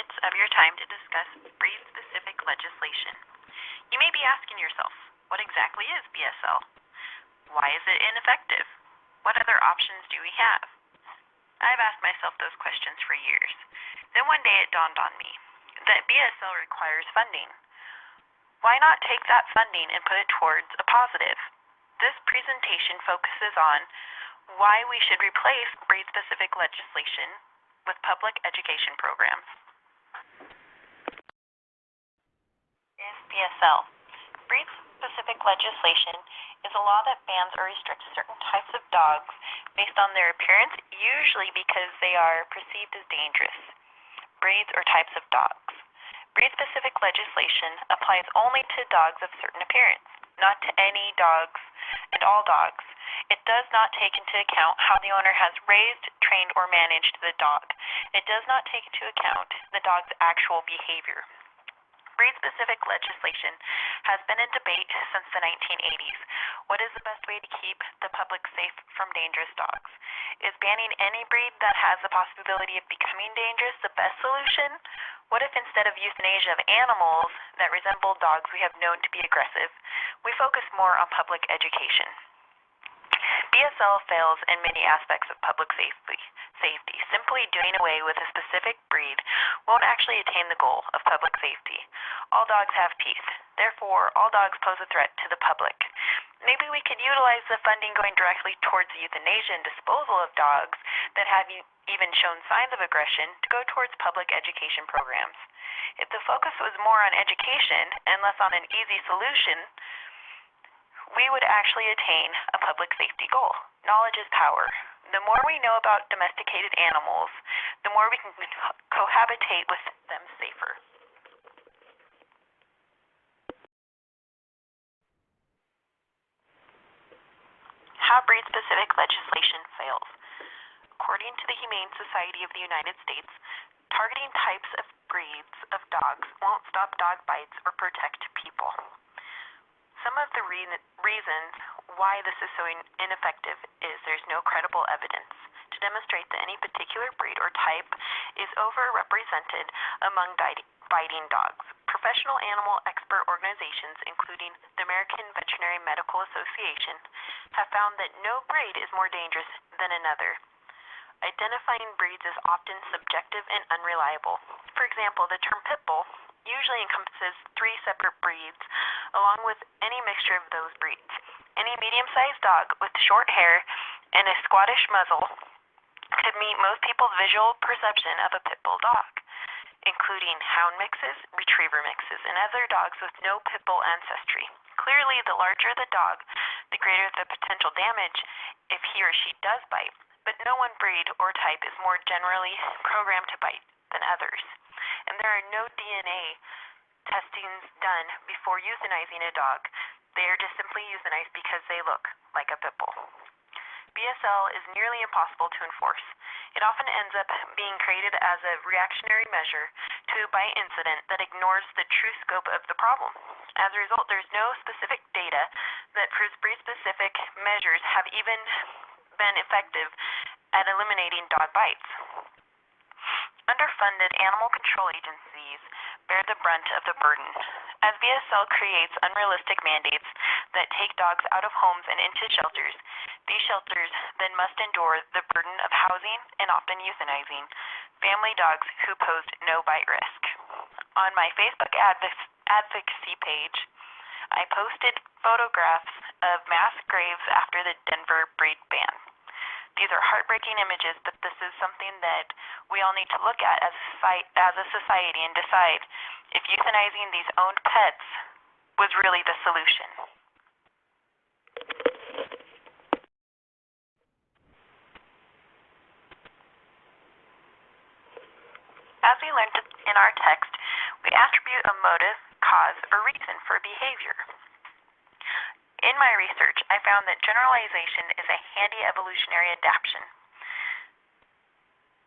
minutes of your time to discuss breed-specific legislation. You may be asking yourself, what exactly is BSL? Why is it ineffective? What other options do we have? I've asked myself those questions for years. Then one day it dawned on me that BSL requires funding. Why not take that funding and put it towards a positive? This presentation focuses on why we should replace breed-specific legislation with public education programs. Is BSL? Breed-specific legislation is a law that bans or restricts certain types of dogs based on their appearance, usually because they are perceived as dangerous. Breeds or types of dogs. Breed-specific legislation applies only to dogs of certain appearance, not to any dogs and all dogs. It does not take into account how the owner has raised, trained, or managed the dog. It does not take into account the dog's actual behavior. Breed-specific legislation has been in debate since the 1980s. What is the best way to keep the public safe from dangerous dogs? Is banning any breed that has the possibility of becoming dangerous the best solution? What if instead of euthanasia of animals that resemble dogs we have known to be aggressive, we focus more on public education? BSL fails in many aspects of public safety. Simply doing away with a specific breed won't actually attain the goal of public safety. All dogs have teeth. Therefore, all dogs pose a threat to the public. Maybe we could utilize the funding going directly towards euthanasia and disposal of dogs that have even shown signs of aggression to go towards public education programs. If the focus was more on education and less on an easy solution, we would actually attain a public safety goal. Knowledge is power. The more we know about domesticated animals, the more we can cohabitate with them safer. How breed-specific legislation fails. According to the Humane Society of the United States, targeting types of breeds of dogs won't stop dog bites or protect people. Some of the reasons why this is so ineffective is there's no credible evidence to demonstrate that any particular breed or type is overrepresented among biting dogs. Professional animal expert organizations, including the American Veterinary Medical Association, have found that no breed is more dangerous than another. Identifying breeds is often subjective and unreliable. For example, the term pit bull usually encompasses 3 separate breeds, along with any mixture of those breeds. Any medium-sized dog with short hair and a squattish muzzle could meet most people's visual perception of a pit bull dog, including hound mixes, retriever mixes, and other dogs with no pit bull ancestry. Clearly, the larger the dog, the greater the potential damage if he or she does bite, but no one breed or type is more generally programmed to bite than others. And there are no DNA testings done before euthanizing a dog. They are just simply euthanized because they look like a pit bull. BSL is nearly impossible to enforce. It often ends up being created as a reactionary measure to a bite incident that ignores the true scope of the problem. As a result, there's no specific data that proves breed-specific measures have even been effective at eliminating dog bites. Underfunded animal control agencies bear the brunt of the burden. As BSL creates unrealistic mandates that take dogs out of homes and into shelters, these shelters then must endure the burden of housing and often euthanizing family dogs who posed no bite risk. On my Facebook advocacy page, I posted photographs of mass graves after the Denver breed ban. These are heartbreaking images, but this is something that we all need to look at as a society and decide if euthanizing these owned pets was really the solution. As we learned in our text, we attribute a motive, cause, or reason for behavior. In my research, I found that generalization is a handy evolutionary adaptation.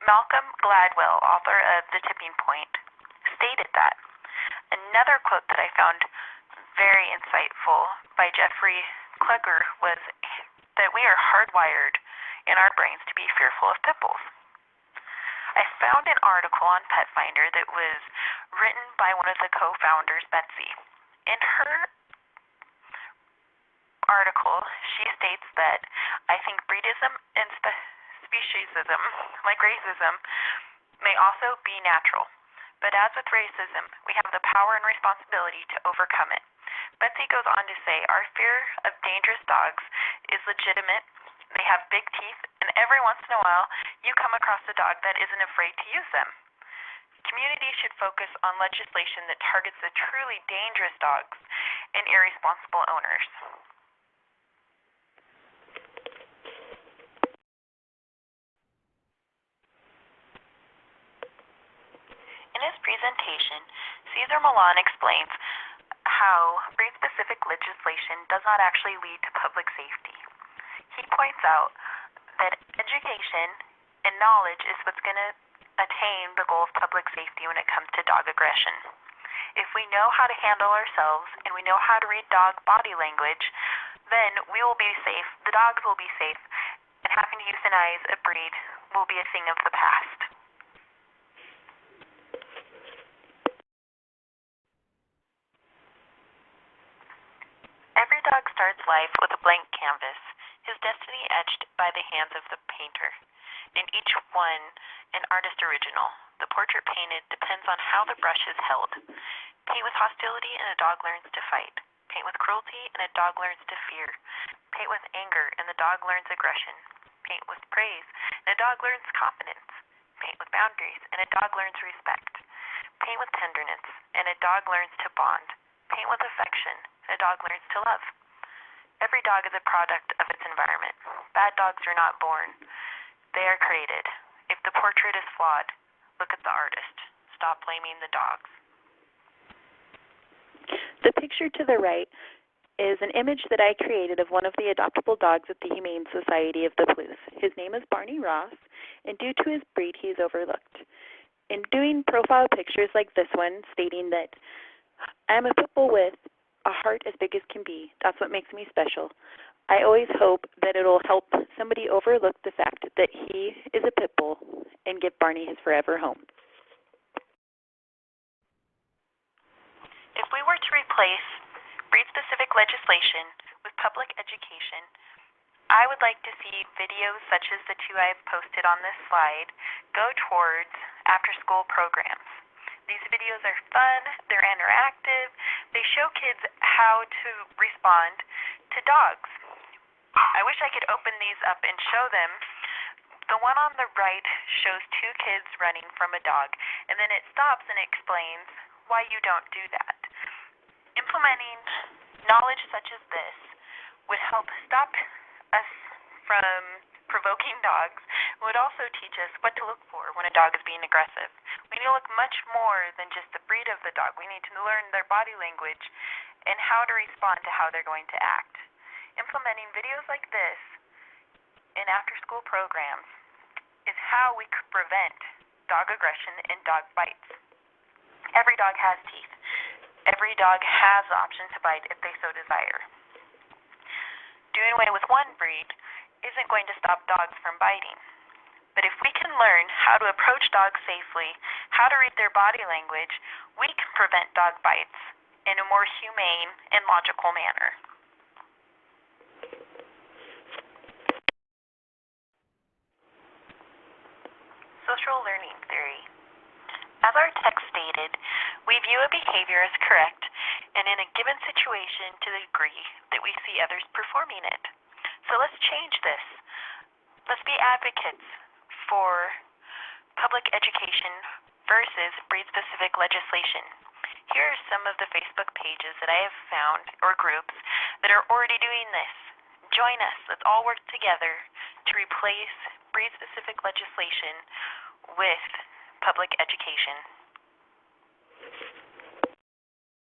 Malcolm Gladwell, author of The Tipping Point, stated that. Another quote that I found very insightful by Jeffrey Kluger was that we are hardwired in our brains to be fearful of pit bulls. I found an article on Pet Finder that was written by one of the co-founders, Betsy. In her article, she states that I think breedism and speciesism, like racism, may also be natural. But as with racism, we have the power and responsibility to overcome it. Betsy goes on to say, our fear of dangerous dogs is legitimate. They have big teeth, and every once in a while, you come across a dog that isn't afraid to use them. Communities should focus on legislation that targets the truly dangerous dogs and irresponsible owners. In his presentation, Cesar Millan explains how breed-specific legislation does not actually lead to public safety. He points out that education and knowledge is what's going to attain the goal of public safety when it comes to dog aggression. If we know how to handle ourselves and we know how to read dog body language, then we will be safe, the dogs will be safe, and having to euthanize a breed will be a thing of the past. Every dog starts life with a blank canvas, his destiny etched by the hands of the painter. In each one, an artist original. The portrait painted depends on how the brush is held. Paint with hostility and a dog learns to fight. Paint with cruelty and a dog learns to fear. Paint with anger and the dog learns aggression. Paint with praise and a dog learns confidence. Paint with boundaries and a dog learns respect. Paint with tenderness and a dog learns to bond. Paint with affection and a dog learns to love. Every dog is a product of its environment. Bad dogs are not born. They are created. If the portrait is flawed, look at the artist. Stop blaming the dogs. The picture to the right is an image that I created of one of the adoptable dogs at the Humane Society of the Palouse. His name is Barney Ross, and due to his breed, he is overlooked. In doing profile pictures like this one, stating that I'm a pit bull with a heart as big as can be, that's what makes me special, I always hope that it'll help somebody overlook the fact that he is a pit bull and give Barney his forever home. If we were to replace breed-specific legislation with public education, I would like to see videos such as the two I've posted on this slide go towards after-school programs. These videos are fun, they're interactive, they show kids how to respond to dogs. I wish I could open these up and show them. The one on the right shows two kids running from a dog, and then it stops and explains why you don't do that. Implementing knowledge such as this would help stop us from provoking dogs, would also teach us what to look for when a dog is being aggressive. We need to look much more than just the breed of the dog. We need to learn their body language and how to respond to how they're going to act. Implementing videos like this in after-school programs is how we could prevent dog aggression and dog bites. Every dog has teeth. Every dog has the option to bite if they so desire. Doing away with one breed isn't going to stop dogs from biting. But if we can learn how to approach dogs safely, how to read their body language, we can prevent dog bites in a more humane and logical manner. Social learning theory. As our text stated, we view a behavior as correct and in a given situation to the degree that we see others performing it. So let's change this. Let's be advocates for public education versus breed-specific legislation. Here are some of the Facebook pages that I have found, or groups, that are already doing this. Join us. Let's all work together to replace breed-specific legislation with public education.